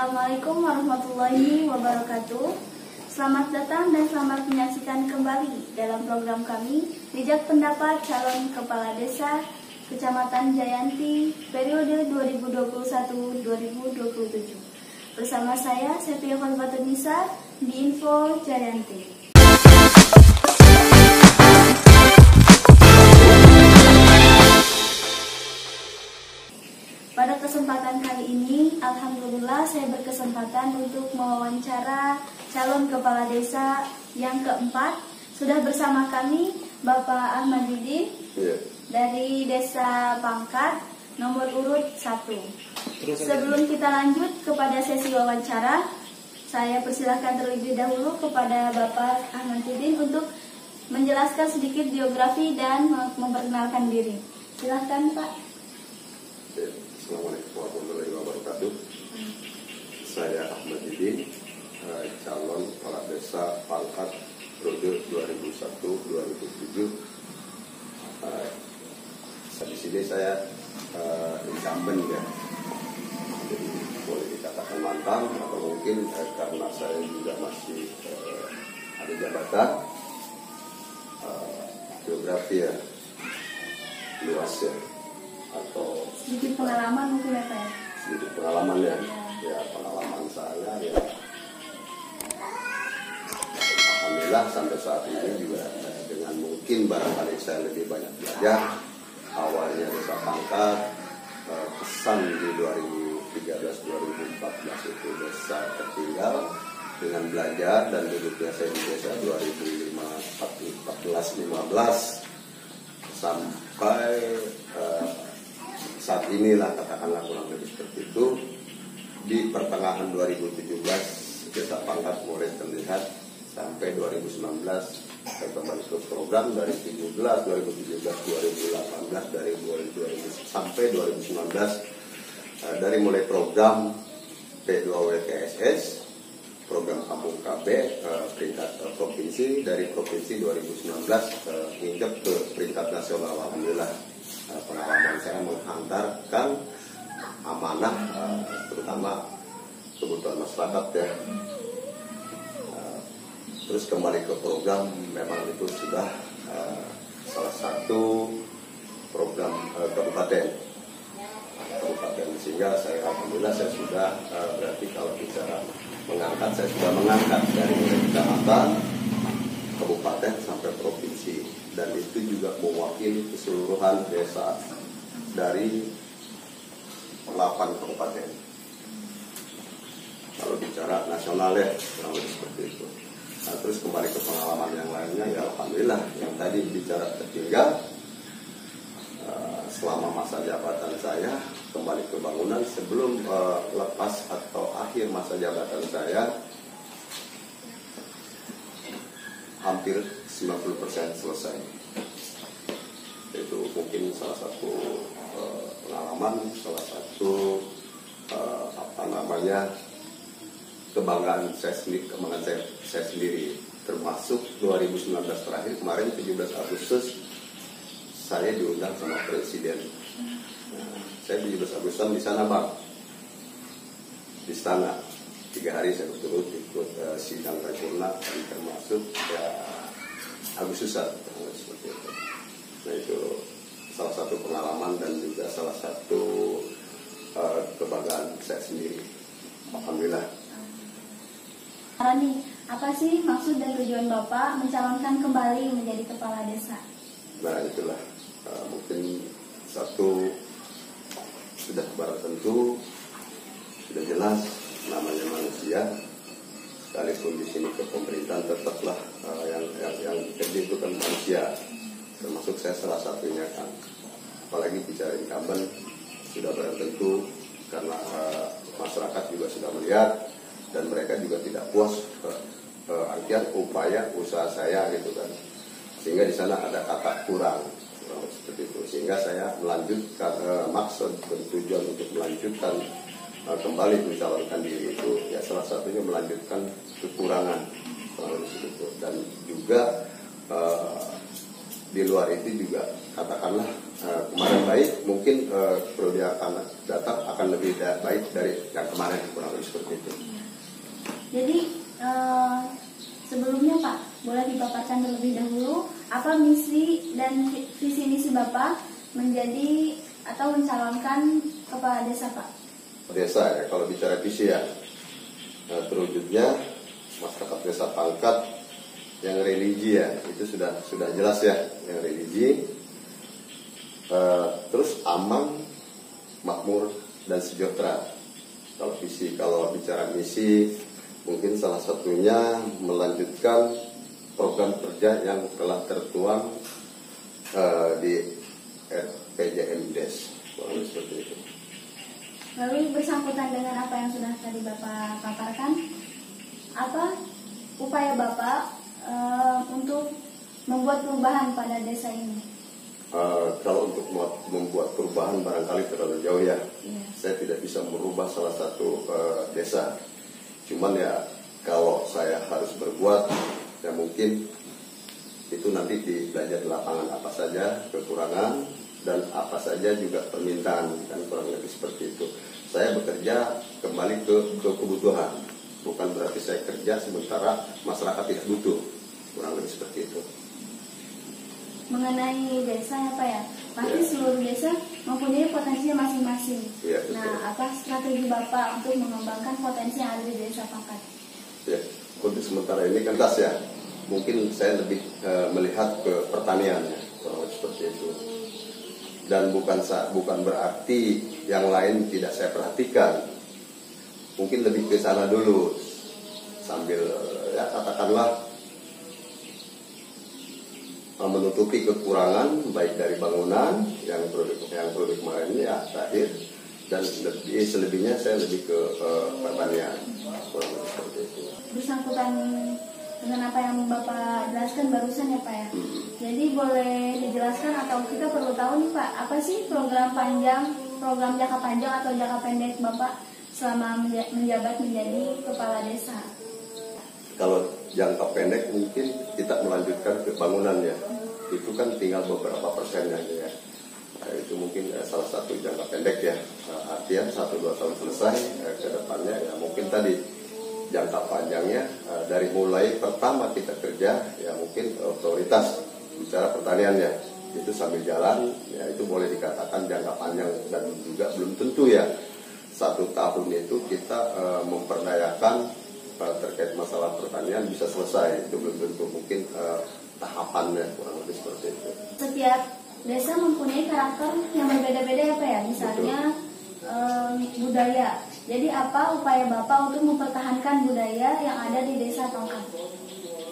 Assalamualaikum warahmatullahi wabarakatuh. Selamat datang dan selamat menyaksikan kembali dalam program kami Jejak Pendapat Calon Kepala Desa Kecamatan Jayanti periode 2021-2027. Bersama saya Sepia Khalifatunisa di Info Jayanti. Pada kesempatan kali ini, alhamdulillah saya berkesempatan untuk mewawancara calon kepala desa yang keempat. Sudah bersama kami Bapak Ahmad Didin dari Desa Pangkat, nomor urut 1. Sebelum kita lanjut kepada sesi wawancara, saya persilakan terlebih dahulu kepada Bapak Ahmad Didin untuk menjelaskan sedikit biografi dan memperkenalkan diri. Silakan Pak. Assalamualaikum warahmatullahi wabarakatuh. Saya Ahmad Didin, calon kepala desa Pangkat periode 2001-2007. Di sini saya incumbent ya, jadi boleh dikatakan mantan atau mungkin karena saya juga masih ada jabatan, biografi ya luas ya, atau sedikit pengalaman mungkin ya Pak? Sedikit pengalaman ya, pengalaman saya ya. Alhamdulillah sampai saat ini juga dengan mungkin barangkali saya lebih banyak belajar. Awalnya Desa Pangkat, pesan di 2013-2014 itu desa tertinggal. Dengan belajar dan duduknya saya di desa 2014-15 sampai saat inilah, katakanlah kurang lebih seperti itu. Di pertengahan 2017 Desa Pangkat mulai terlihat sampai 2019 kembali ke program dari 2017, 2018, dari 2000 sampai 2019 dari mulai program P2WKSS, program Kampung KB peringkat provinsi, dari provinsi 2019 hingga ke peringkat nasional. Alhamdulillah pengalaman saya menghantarkan amanah terutama kebutuhan masyarakat ya. Terus kembali ke program, memang itu sudah salah satu program kabupaten, sehingga saya alhamdulillah saya sudah berarti kalau bicara mengangkat, saya sudah mengangkat dari mulai kecamatan, kabupaten sampai provinsi, dan itu juga mewakili keseluruhan desa dari 8 kabupaten. Kalau bicara nasional ya kurang lebih seperti itu. Nah, terus kembali ke pengalaman yang lainnya ya alhamdulillah, yang tadi bicara tertinggal selama masa jabatan saya, kembali ke bangunan sebelum lepas atau akhir masa jabatan saya hampir 90% selesai. Itu mungkin salah satu pengalaman, salah satu kebanggaan saya sendiri, termasuk 2019 terakhir kemarin 17 Agustus saya diundang sama Presiden. Nah, saya 17 Agustus di sana Bang, di istana 3 hari saya berturut ikut sidang paripurna, termasuk ya Agustusan seperti itu. Nah itu salah satu pengalaman dan juga salah satu kebanggaan saya sendiri. Alhamdulillah. Nih, apa sih maksud dan tujuan Bapak mencalonkan kembali menjadi kepala desa? Nah itulah mungkin satu sudah barang tentu, sudah jelas namanya manusia. Sekalipun di sini ke pemerintahan tetaplah yang kerja itu kan manusia, termasuk saya salah satunya kan. Apalagi bicara incumbent sudah barang tentu karena masyarakat juga sudah melihat. Dan mereka juga tidak puas artian upaya usaha saya gitu kan, sehingga di sana ada kata kurang seperti itu, sehingga saya melanjutkan maksud dan tujuan untuk melanjutkan kembali mencalonkan diri itu ya salah satunya melanjutkan kekurangan itu. Dan juga di luar itu juga katakanlah kemarin baik baik, mungkin periode yang akan datang akan lebih baik dari yang kemarin, kurang lebih seperti itu. Jadi sebelumnya Pak, boleh dipaparkan terlebih dahulu apa misi dan visi misi Bapak menjadi atau mencalonkan kepala desa Pak? Desa ya, kalau bicara visi ya, terwujudnya masyarakat desa Pangkat yang religi ya, itu sudah jelas ya, yang religi, terus aman, makmur dan sejahtera. Kalau visi, kalau bicara misi, mungkin salah satunya melanjutkan program kerja yang telah tertuang di RPJM Des, seperti itu. Lalu bersangkutan dengan apa yang sudah tadi Bapak paparkan, apa upaya Bapak untuk membuat perubahan pada desa ini? Kalau untuk membuat perubahan barangkali terlalu jauh ya. Saya tidak bisa merubah salah satu desa. Cuman ya kalau saya harus berbuat, ya mungkin itu nanti belajar di lapangan apa saja kekurangan dan apa saja juga permintaan, kan kurang lebih seperti itu. Saya bekerja kembali ke kebutuhan, bukan berarti saya kerja sementara masyarakat tidak butuh, kurang lebih seperti itu. Mengenai desa ya Pak ya, pasti seluruh desa mempunyai potensinya masing-masing. Nah, apa strategi Bapak untuk mengembangkan potensi yang ada di desa Pangkat? Ya, untuk sementara ini kan tas ya, mungkin saya lebih melihat ke pertanian ya, kurang lebih seperti itu. Dan bukan berarti yang lain tidak saya perhatikan. Mungkin lebih ke sana dulu, sambil ya katakanlah menutupi kekurangan baik dari bangunan yang produk kemarin ini ya terakhir, dan selebihnya saya lebih ke pertanian, kurang lebih seperti itu. Bersangkutan dengan apa yang Bapak jelaskan barusan ya Pak ya. Jadi boleh dijelaskan atau kita perlu tahu nih Pak, apa sih program jangka panjang atau jangka pendek Bapak selama menjabat menjadi kepala desa? Kalau jangka pendek mungkin kita melanjutkan ke bangunan ya. Itu kan tinggal beberapa persen aja ya. Itu mungkin salah satu jangka pendek ya. Artian 1-2 tahun selesai, ke depannya ya mungkin tadi jangka panjangnya dari mulai pertama kita kerja ya mungkin otoritas bicara pertanian ya. Itu sambil jalan ya, itu boleh dikatakan jangka panjang, dan juga belum tentu ya 1 tahun itu kita memperdayakan terkait masalah pertanian bisa selesai, itu belum tentu, mungkin tahapannya kurang lebih seperti itu. Setiap desa mempunyai karakter yang berbeda-beda ya Pak ya, misalnya budaya. Jadi apa upaya Bapak untuk mempertahankan budaya yang ada di desa Pangkat?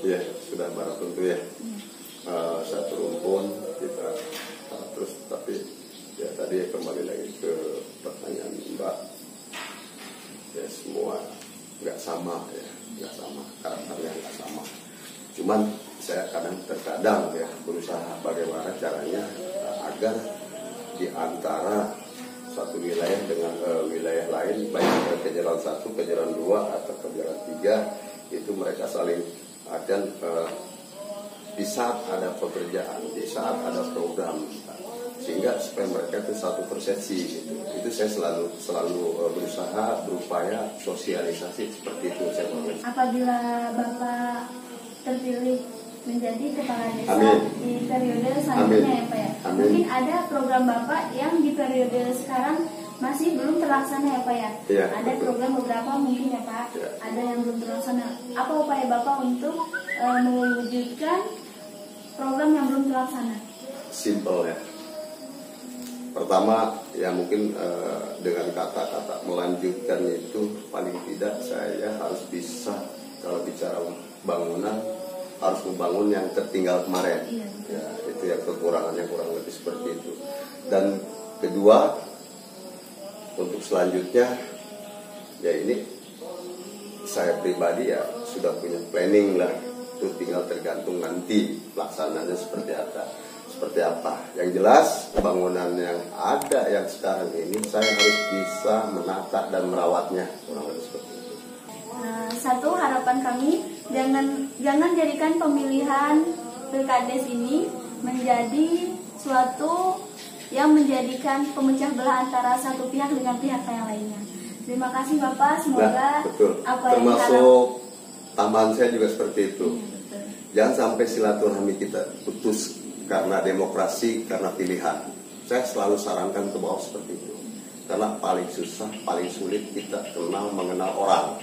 Iya, sudah barang tentu ya. Satu rumpun kita terus, tapi ya tadi kembali lagi ke pertanyaan Mbak, ya semua nggak sama ya, nggak sama, karakternya nggak sama. Cuman saya terkadang ya berusaha bagaimana caranya agar di antara satu wilayah dengan wilayah lain, baik ke jalan 1, ke jalan 2 atau ke jalan 3, itu mereka saling akan di saat ada pekerjaan, di saat ada program, sehingga supaya mereka itu satu persepsi gitu. Itu saya selalu berusaha berupaya sosialisasi seperti itu saya bangun. Apabila Bapak terpilih menjadi kepala desa di periode selanjutnya ya Pak ya, mungkin ada program Bapak yang di periode sekarang masih belum terlaksana ya Pak ya. Ada program beberapa mungkin ya Pak, ada yang belum terlaksana. Apa upaya Bapak untuk mewujudkan program yang belum terlaksana? Simple ya. Pertama ya mungkin dengan kata-kata melanjutkan itu paling tidak saya harus bisa, kalau bicara bangunan harus membangun yang tertinggal kemarin. Ya, itu yang kekurangannya kurang lebih seperti itu. Dan kedua, untuk selanjutnya ya ini saya pribadi ya sudah punya planning lah. Itu tinggal tergantung nanti pelaksananya seperti apa. Yang jelas bangunan yang ada yang sekarang ini saya harus bisa menata dan merawatnya, kurang lebih seperti itu. Nah, satu harapan kami, jangan jadikan pemilihan Pilkades ini menjadi suatu yang menjadikan pemecah belah antara satu pihak dengan pihak yang lainnya. Terima kasih Bapak, semoga betul. apa yang Termasuk tambahan saya juga seperti itu. betul. Jangan sampai silaturahmi kita putus karena demokrasi, karena pilihan. Saya selalu sarankan ke bawah seperti itu. Karena paling susah, paling sulit kita mengenal orang.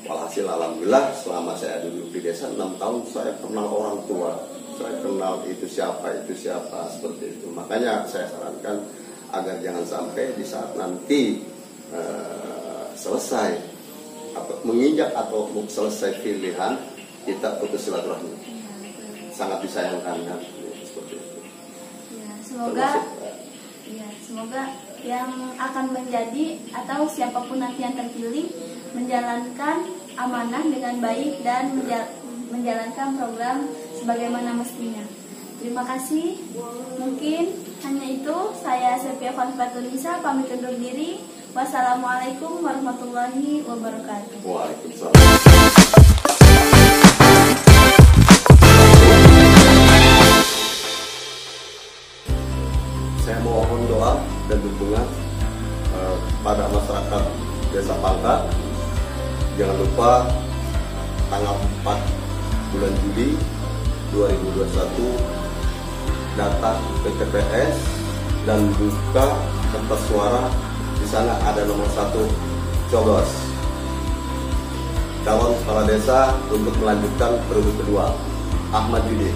Walhasil alhamdulillah selama saya duduk di desa 6 tahun saya kenal orang tua. Saya kenal itu siapa, seperti itu. Makanya saya sarankan agar jangan sampai di saat nanti selesai atau menginjak atau selesai pilihan kita putus silaturahmi. Sangat disayangkan kan seperti itu. Ya, semoga yang akan menjadi atau siapapun nanti yang terpilih menjalankan amanah dengan baik dan menjalankan program sebagaimana mestinya. Terima kasih. Mungkin hanya itu. Saya Sepia Khalifatunisa pamit undur diri. Wassalamualaikum warahmatullahi wabarakatuh. Waalaikumsalam. Saya mohon doa dan dukungan pada masyarakat Desa Pangka. Jangan lupa tanggal 4 bulan Juli 2021 datang ke TPS dan buka kertas suara. Di sana ada nomor 1 coblos calon kepala desa untuk melanjutkan periode kedua, Ahmad Yudi.